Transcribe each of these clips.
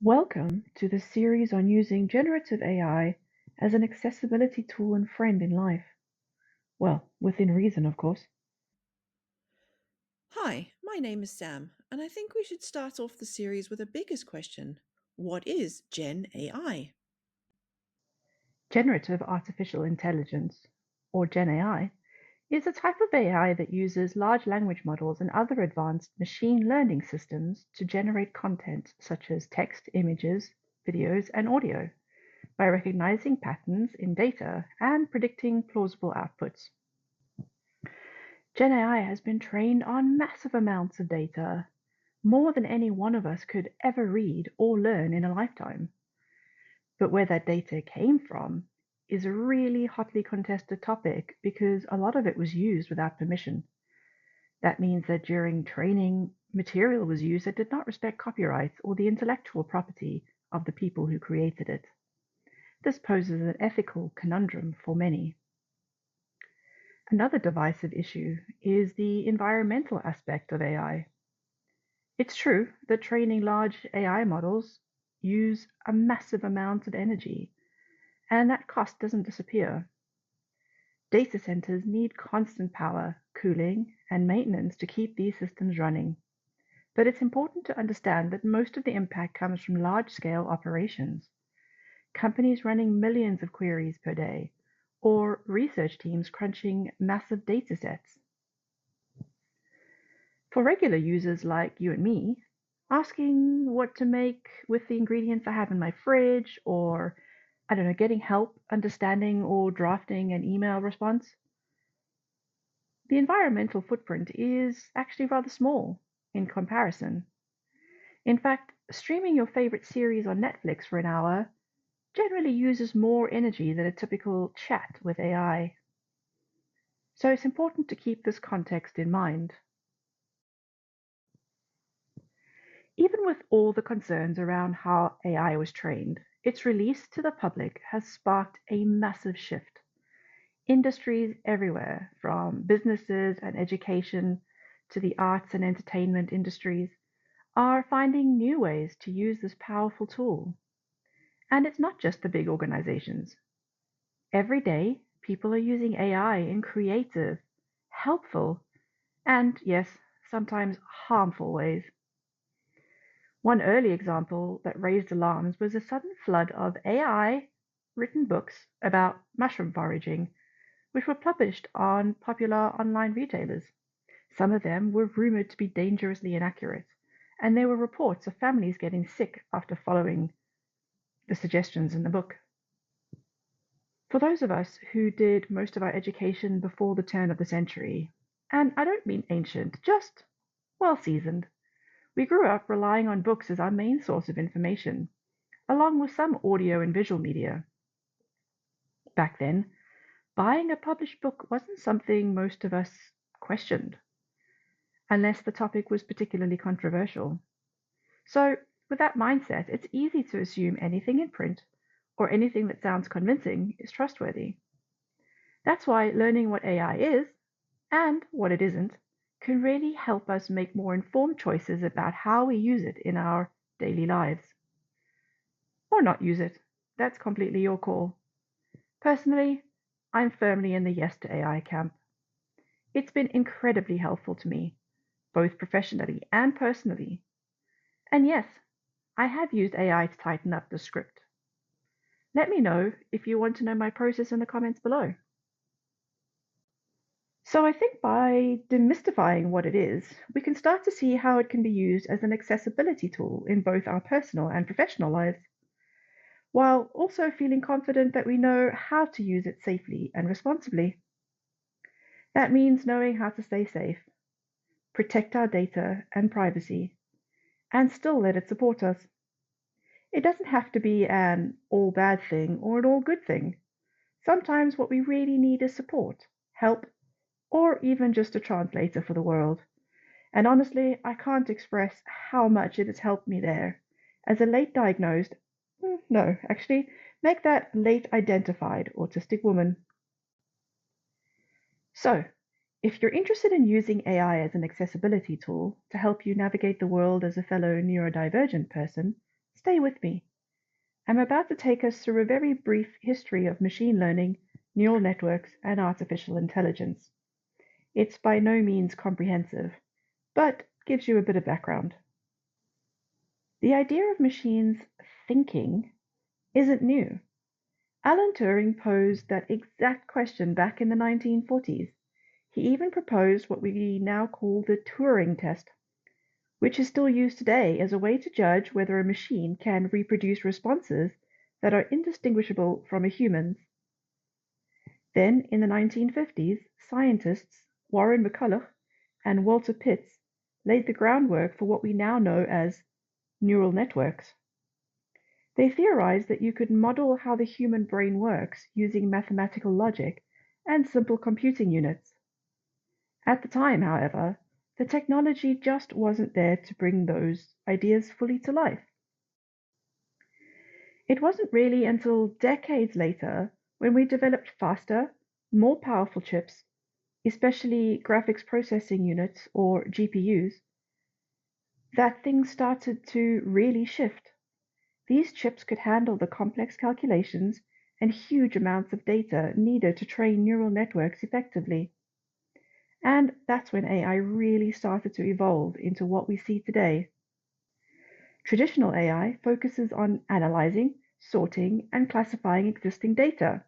Welcome to the series on using generative AI as an accessibility tool and friend in life. Well, within reason, of course. Hi, my name is Sam, and I think we should start off the series with the biggest question. What is Gen AI? Generative artificial intelligence, or Gen AI, is a type of AI that uses large language models and other advanced machine learning systems to generate content such as text, images, videos, and audio by recognizing patterns in data and predicting plausible outputs. Gen AI has been trained on massive amounts of data, more than any one of us could ever read or learn in a lifetime. But where that data came from is a really hotly contested topic because a lot of it was used without permission. That means that during training, material was used that did not respect copyrights or the intellectual property of the people who created it. This poses an ethical conundrum for many. Another divisive issue is the environmental aspect of AI. It's true that training large AI models use a massive amount of energy, and that cost doesn't disappear. Data centers need constant power, cooling, and maintenance to keep these systems running. But it's important to understand that most of the impact comes from large-scale operations, companies running millions of queries per day, or research teams crunching massive data sets. For regular users like you and me, asking what to make with the ingredients I have in my fridge, or I don't know, getting help understanding or drafting an email response, the environmental footprint is actually rather small in comparison. In fact, streaming your favorite series on Netflix for an hour generally uses more energy than a typical chat with AI. So it's important to keep this context in mind. Even with all the concerns around how AI was trained, its release to the public has sparked a massive shift. Industries everywhere, from businesses and education to the arts and entertainment industries, are finding new ways to use this powerful tool. And it's not just the big organizations. Every day, people are using AI in creative, helpful, and yes, sometimes harmful ways. One early example that raised alarms was a sudden flood of AI written books about mushroom foraging, which were published on popular online retailers. Some of them were rumored to be dangerously inaccurate, and there were reports of families getting sick after following the suggestions in the book. For those of us who did most of our education before the turn of the century, and I don't mean ancient, just well seasoned, we grew up relying on books as our main source of information, along with some audio and visual media. Back then, buying a published book wasn't something most of us questioned, unless the topic was particularly controversial. So, with that mindset, it's easy to assume anything in print or anything that sounds convincing is trustworthy. That's why learning what AI is and what it isn't can really help us make more informed choices about how we use it in our daily lives. Or not use it. That's completely your call. Personally, I'm firmly in the yes to AI camp. It's been incredibly helpful to me, both professionally and personally. And yes, I have used AI to tighten up the script. Let me know if you want to know my process in the comments below. So I think by demystifying what it is, we can start to see how it can be used as an accessibility tool in both our personal and professional lives, while also feeling confident that we know how to use it safely and responsibly. That means knowing how to stay safe, protect our data and privacy, and still let it support us. It doesn't have to be an all bad thing or an all good thing. Sometimes what we really need is support, help, or even just a translator for the world. And honestly, I can't express how much it has helped me there. As a late diagnosed, no, actually, make that late identified autistic woman. So, if you're interested in using AI as an accessibility tool to help you navigate the world as a fellow neurodivergent person, Stay with me. I'm about to take us through a very brief history of machine learning, neural networks, and artificial intelligence. It's by no means comprehensive, but gives you a bit of background. The idea of machines thinking isn't new. Alan Turing posed that exact question back in the 1940s. He even proposed what we now call the Turing test, which is still used today as a way to judge whether a machine can reproduce responses that are indistinguishable from a human's. Then, in the 1950s, scientists Warren McCulloch and Walter Pitts laid the groundwork for what we now know as neural networks. They theorized that you could model how the human brain works using mathematical logic and simple computing units. At the time, however, the technology just wasn't there to bring those ideas fully to life. It wasn't really until decades later when we developed faster, more powerful chips, especially graphics processing units or GPUs, that things started to really shift. These chips could handle the complex calculations and huge amounts of data needed to train neural networks effectively. And that's when AI really started to evolve into what we see today. Traditional AI focuses on analyzing, sorting, and classifying existing data.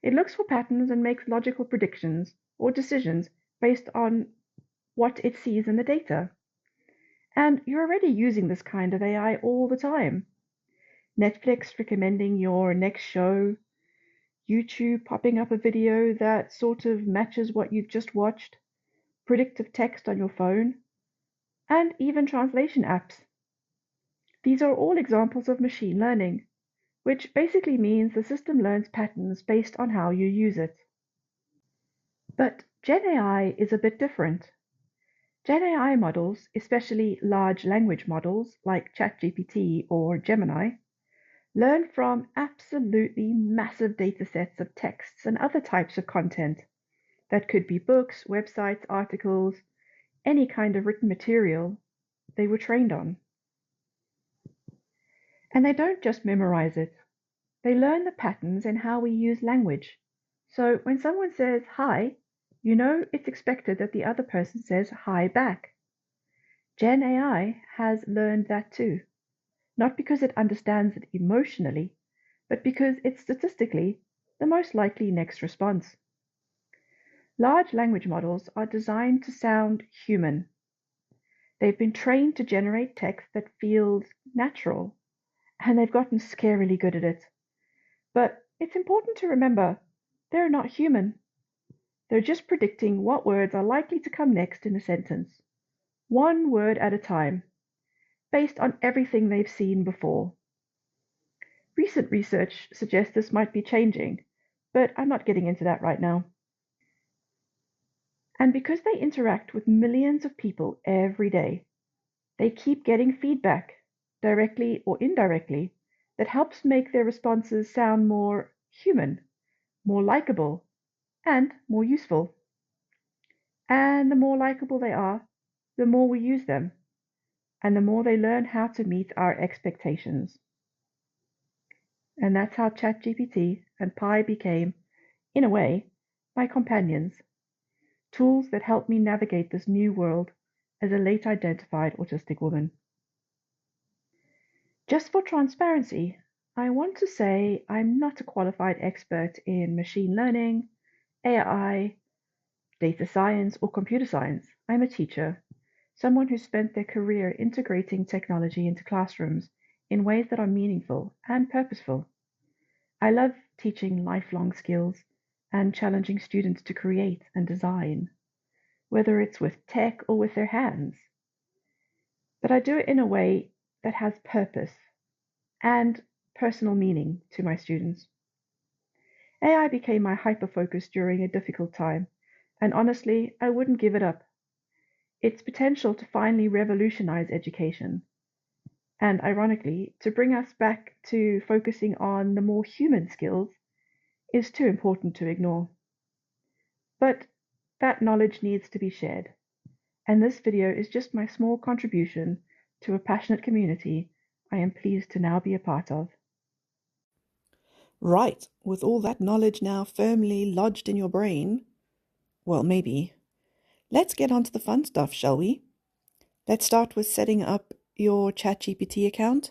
It looks for patterns and makes logical predictions or decisions based on what it sees in the data. And you're already using this kind of AI all the time. Netflix recommending your next show, YouTube popping up a video that sort of matches what you've just watched, predictive text on your phone, and even translation apps. These are all examples of machine learning, which basically means the system learns patterns based on how you use it. But Gen AI is a bit different. Gen AI models, especially large language models like ChatGPT or Gemini, learn from absolutely massive datasets of texts and other types of content. That could be books, websites, articles, any kind of written material they were trained on. And they don't just memorize it, they learn the patterns in how we use language. So when someone says hi, you know it's expected that the other person says hi back. Gen AI has learned that too, not because it understands it emotionally, but because it's statistically the most likely next response. Large language models are designed to sound human. They've been trained to generate text that feels natural, and they've gotten scarily good at it. But it's important to remember they're not human. They're just predicting what words are likely to come next in a sentence, one word at a time, based on everything they've seen before. Recent research suggests this might be changing, but I'm not getting into that right now. And because they interact with millions of people every day, they keep getting feedback, directly or indirectly, that helps make their responses sound more human, more likable, and more useful. And the more likable they are, the more we use them, and the more they learn how to meet our expectations. And that's how ChatGPT and Pi became, in a way, my companions, tools that help me navigate this new world as a late identified autistic woman. Just for transparency, I want to say I'm not a qualified expert in machine learning, AI, data science, or computer science. I'm a teacher, someone who spent their career integrating technology into classrooms in ways that are meaningful and purposeful. I love teaching lifelong skills and challenging students to create and design, whether it's with tech or with their hands. But I do it in a way that has purpose and personal meaning to my students. AI became my hyper-focus during a difficult time, and honestly, I wouldn't give it up. Its potential to finally revolutionize education, and ironically, to bring us back to focusing on the more human skills, is too important to ignore. But that knowledge needs to be shared, and this video is just my small contribution to a passionate community I am pleased to now be a part of. Right, with all that knowledge now firmly lodged in your brain, well, maybe. Let's get on to the fun stuff, shall we? Let's start with setting up your ChatGPT account.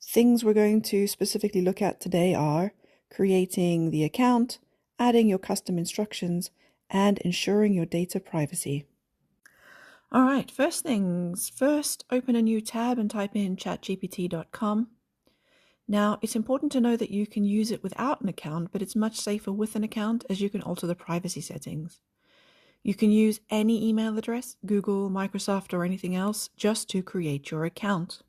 Things we're going to specifically look at today are creating the account, adding your custom instructions, and ensuring your data privacy. All right, first things first, open a new tab and type in chatgpt.com. Now, it's important to know that you can use it without an account, but it's much safer with an account as you can alter the privacy settings. You can use any email address, Google, Microsoft, or anything else, just to create your account.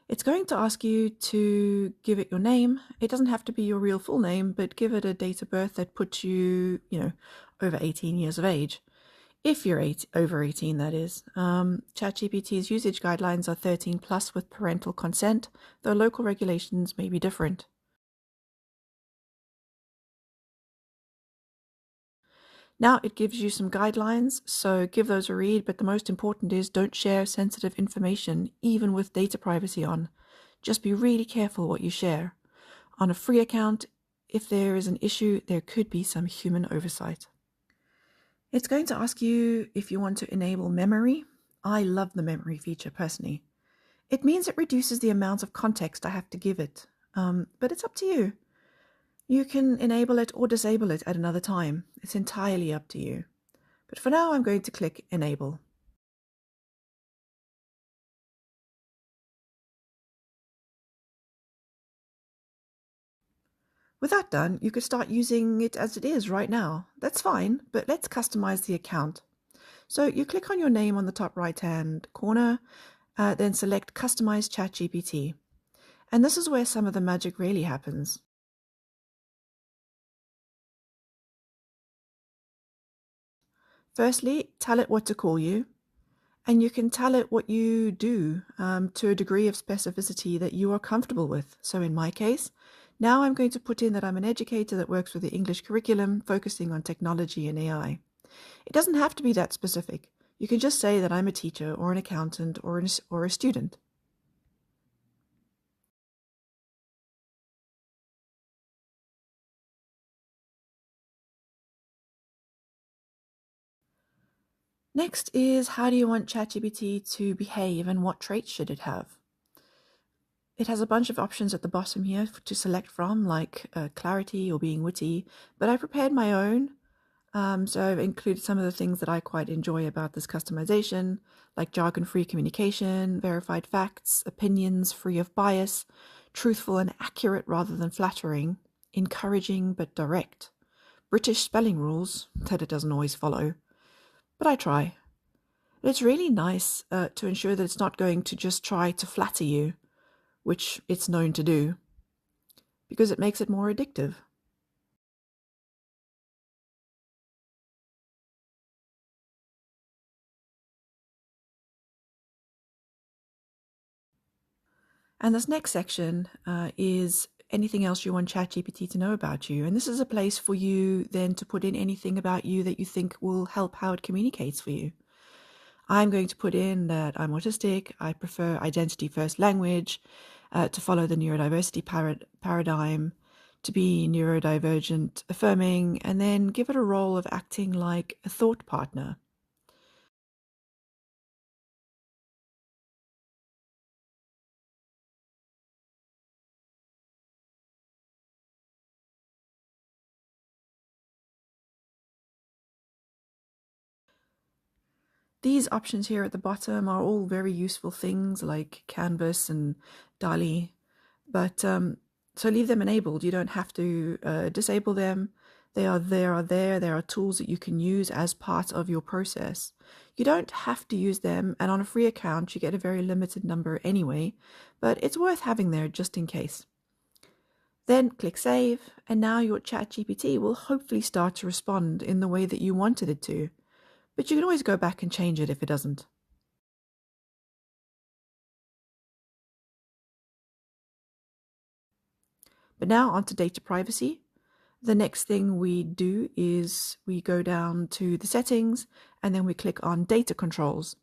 It's going to ask you to give it your name. It doesn't have to be your real full name, but give it a date of birth that puts you, over 18 years of age. If you're over 18, that is. ChatGPT's usage guidelines are 13 plus with parental consent, though local regulations may be different. Now it gives you some guidelines, so give those a read, but the most important is don't share sensitive information, even with data privacy on. Just be really careful what you share. On a free account, if there is an issue, there could be some human oversight. It's going to ask you if you want to enable memory. I love the memory feature personally. It means it reduces the amount of context I have to give it, but it's up to you. You can enable it or disable it at another time. It's entirely up to you. But for now, I'm going to click Enable. With that done, you could start using it as it is right now. That's fine, but let's customize the account. So you click on your name on the top right-hand corner, then select Customize ChatGPT. And this is where some of the magic really happens. Firstly, tell it what to call you, and you can tell it what you do to a degree of specificity that you are comfortable with. So in my case, now I'm going to put in that I'm an educator that works with the English curriculum, focusing on technology and AI. It doesn't have to be that specific. You can just say that I'm a teacher or an accountant or a student. Next is, how do you want ChatGPT to behave and what traits should it have? It has a bunch of options at the bottom here to select from, like clarity or being witty, but I prepared my own. So I've included some of the things that I quite enjoy about this customization, like jargon-free communication, verified facts, opinions free of bias, truthful and accurate rather than flattering, encouraging but direct, British spelling rules that it doesn't always follow, but I try. It's really nice to ensure that it's not going to just try to flatter you, which it's known to do, because it makes it more addictive. And this next section is anything else you want ChatGPT to know about you. And this is a place for you then to put in anything about you that you think will help how it communicates for you. I'm going to put in that I'm autistic, I prefer identity first language, to follow the neurodiversity paradigm, to be neurodivergent affirming, and then give it a role of acting like a thought partner. These options here at the bottom are all very useful things like Canvas and DALI, but so leave them enabled. You don't have to disable them. They are there. There are tools that you can use as part of your process. You don't have to use them, and on a free account you get a very limited number anyway, but it's worth having there just in case. Then click Save, and now your ChatGPT will hopefully start to respond in the way that you wanted it to. But you can always go back and change it if it doesn't. But now onto data privacy. The next thing we do is we go down to the settings and then we click on data controls.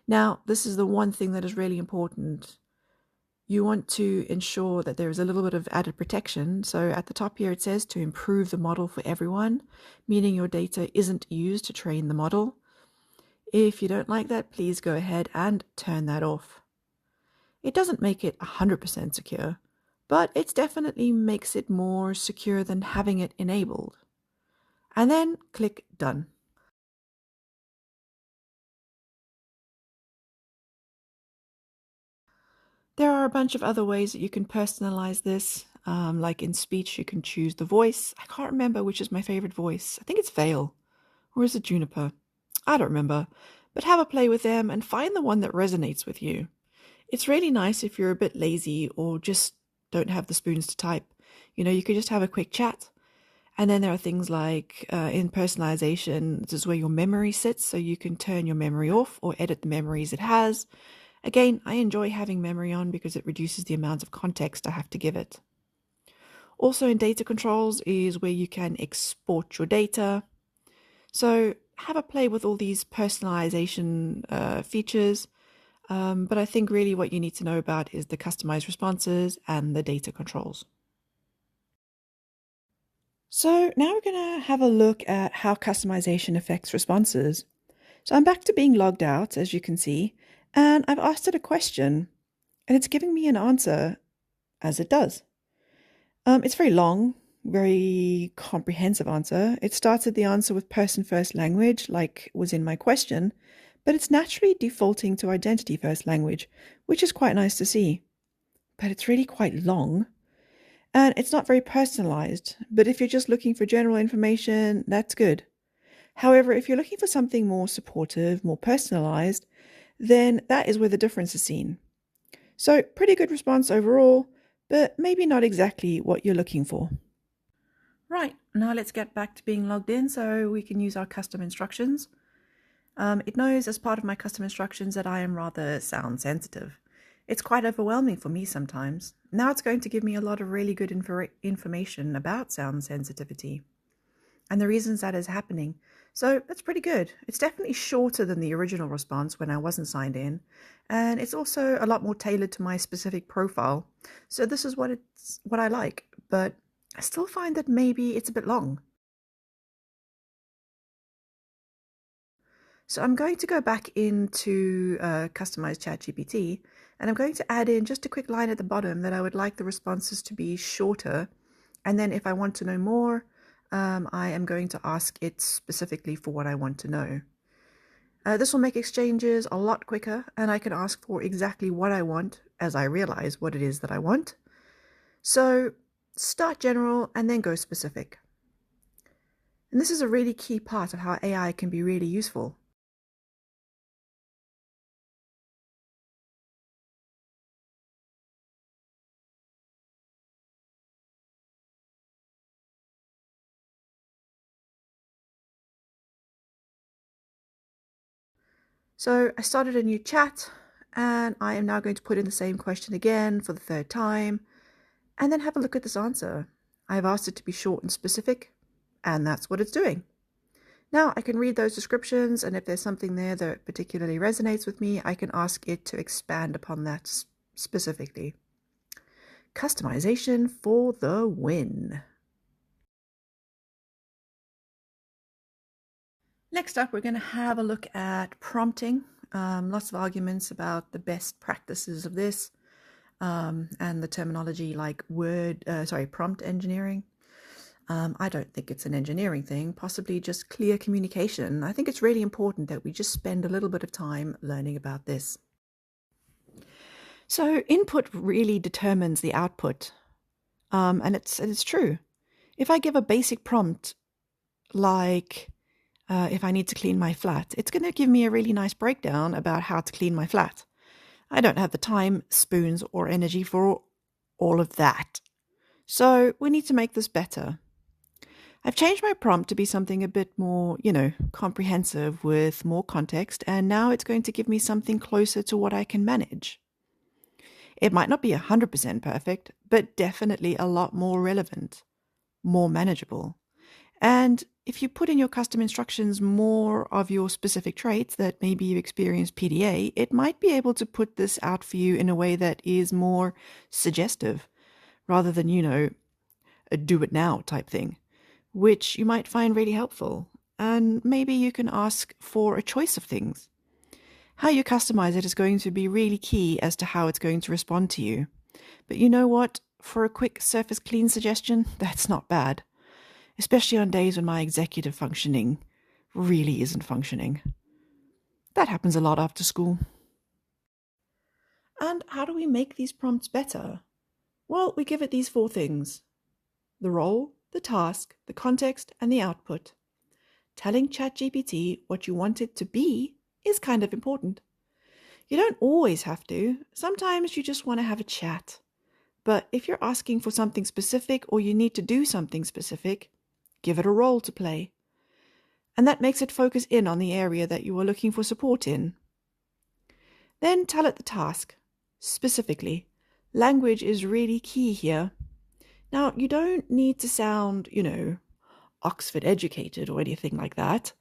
Now, this is the one thing that is really important. You want to ensure that there is a little bit of added protection. So at the top here, it says to improve the model for everyone, meaning your data isn't used to train the model. If you don't like that, please go ahead and turn that off. It doesn't make it 100% secure, but it definitely makes it more secure than having it enabled. And then click Done. There are a bunch of other ways that you can personalize this. Like in speech, you can choose the voice. I can't remember which is my favorite voice. I think it's Vale. Or is it Juniper? I don't remember. But have a play with them and find the one that resonates with you. It's really nice if you're a bit lazy or just don't have the spoons to type. You could just have a quick chat. And then there are things like in personalization, this is where your memory sits, so you can turn your memory off or edit the memories it has. Again, I enjoy having memory on because it reduces the amount of context I have to give it. Also in data controls is where you can export your data. So have a play with all these personalization features. But I think really what you need to know about is the customized responses and the data controls. So now we're going to have a look at how customization affects responses. So I'm back to being logged out, as you can see, and I've asked it a question, and it's giving me an answer as it does. It's very long, very comprehensive answer. It started the answer with person first language, like was in my question, but it's naturally defaulting to identity first language, which is quite nice to see. But it's really quite long. And it's not very personalized, but if you're just looking for general information, that's good. However, if you're looking for something more supportive, more personalized, then that is where the difference is seen. So, pretty good response overall, but maybe not exactly what you're looking for. Right, now let's get back to being logged in so we can use our custom instructions. It knows as part of my custom instructions that I am rather sound sensitive. It's quite overwhelming for me sometimes. Now it's going to give me a lot of really good information about sound sensitivity and the reasons that is happening. So that's pretty good. It's definitely shorter than the original response when I wasn't signed in. And it's also a lot more tailored to my specific profile. So this is what I like, but I still find that maybe it's a bit long. So I'm going to go back into Customize ChatGPT, and I'm going to add in just a quick line at the bottom that I would like the responses to be shorter. And then if I want to know more, I am going to ask it specifically for what I want to know. This will make exchanges a lot quicker, and I can ask for exactly what I want as I realize what it is that I want. So start general and then go specific. And this is a really key part of how AI can be really useful. So I started a new chat, and I am now going to put in the same question again for the third time, and then have a look at this answer. I've asked it to be short and specific, and that's what it's doing. Now I can read those descriptions, and if there's something there that particularly resonates with me, I can ask it to expand upon that specifically. Customization for the win. Next up, we're going to have a look at prompting. Lots of arguments about the best practices of this and the terminology like prompt engineering. I don't think it's an engineering thing, possibly just clear communication. I think it's really important that we just spend a little bit of time learning about this. So input really determines the output, and it's true. If I give a basic prompt like if I need to clean my flat, it's going to give me a really nice breakdown about how to clean my flat. I don't have the time, spoons, or energy for all of that. So we need to make this better. I've changed my prompt to be something a bit more, comprehensive with more context, and now it's going to give me something closer to what I can manage. It might not be 100% perfect, but definitely a lot more relevant, more manageable. And if you put in your custom instructions more of your specific traits that maybe you experience PDA, it might be able to put this out for you in a way that is more suggestive rather than, a do it now type thing, which you might find really helpful. And maybe you can ask for a choice of things. How you customize it is going to be really key as to how it's going to respond to you. But you know what? For a quick surface clean suggestion, that's not bad, especially on days when my executive functioning really isn't functioning. That happens a lot after school. And how do we make these prompts better? Well, we give it these 4 things: the role, the task, the context, and the output. Telling ChatGPT what you want it to be is kind of important. You don't always have to. Sometimes you just want to have a chat. But if you're asking for something specific or you need to do something specific, give it a role to play. And that makes it focus in on the area that you are looking for support in. Then tell it the task. Specifically, language is really key here. Now, you don't need to sound, Oxford educated or anything like that.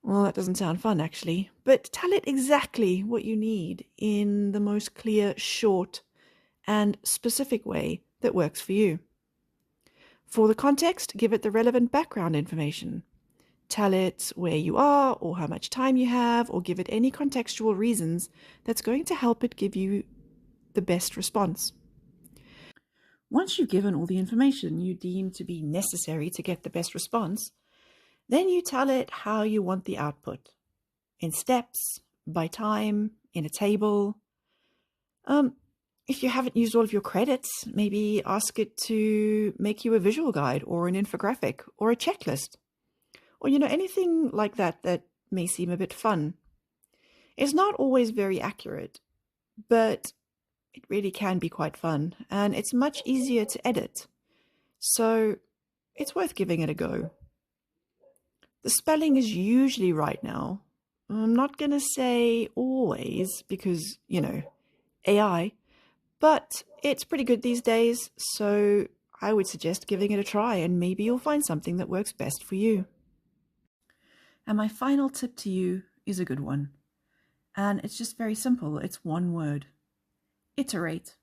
Well, that doesn't sound fun, actually. But tell it exactly what you need in the most clear, short, and specific way that works for you. For the context, give it the relevant background information. Tell it where you are or how much time you have, or give it any contextual reasons that's going to help it give you the best response. Once you've given all the information you deem to be necessary to get the best response, then you tell it how you want the output. In steps, by time, in a table. If you haven't used all of your credits, maybe ask it to make you a visual guide or an infographic or a checklist. Or, anything like that that may seem a bit fun. It's not always very accurate, but it really can be quite fun, and it's much easier to edit. So it's worth giving it a go. The spelling is usually right now. I'm not going to say always because, AI, but it's pretty good these days, so I would suggest giving it a try and maybe you'll find something that works best for you. And my final tip to you is a good one. And it's just very simple. It's one word. Iterate.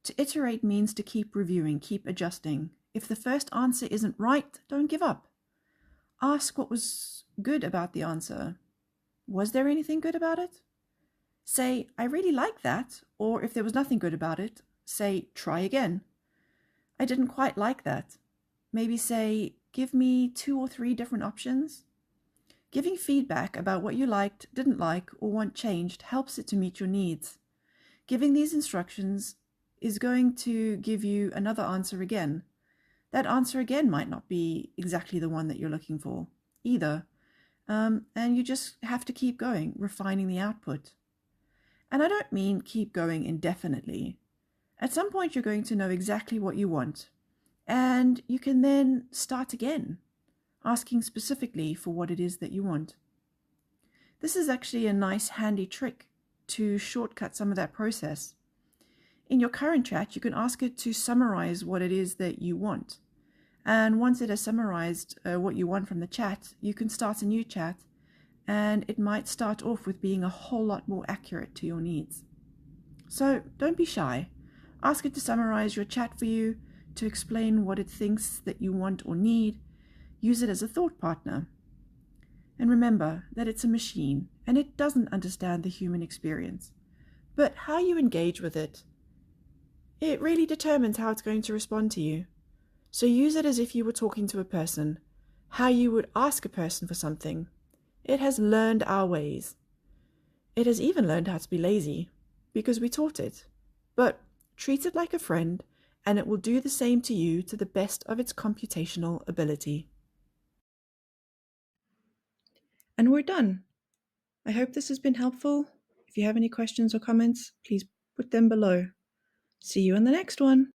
To iterate means to keep reviewing, keep adjusting. If the first answer isn't right, don't give up. Ask what was good about the answer. Was there anything good about it? Say, I really like that. Or if there was nothing good about it, say, try again. I didn't quite like that. Maybe say, give me 2 or 3 different options. Giving feedback about what you liked, didn't like, or want changed helps it to meet your needs. Giving these instructions is going to give you another answer again. That answer again might not be exactly the one that you're looking for either. And you just have to keep going, refining the output. And I don't mean keep going indefinitely. At some point, you're going to know exactly what you want. And you can then start again, asking specifically for what it is that you want. This is actually a nice handy trick to shortcut some of that process. In your current chat, you can ask it to summarize what it is that you want. And once it has summarized what you want from the chat, you can start a new chat, and it might start off with being a whole lot more accurate to your needs. So don't be shy. Ask it to summarize your chat for you, to explain what it thinks that you want or need. Use it as a thought partner. And remember that it's a machine and it doesn't understand the human experience. But how you engage with it, it really determines how it's going to respond to you. So use it as if you were talking to a person, how you would ask a person for something. It has learned our ways. It has even learned how to be lazy because we taught it. But treat it like a friend and it will do the same to you to the best of its computational ability. And we're done. I hope this has been helpful. If you have any questions or comments, please put them below. See you on the next one.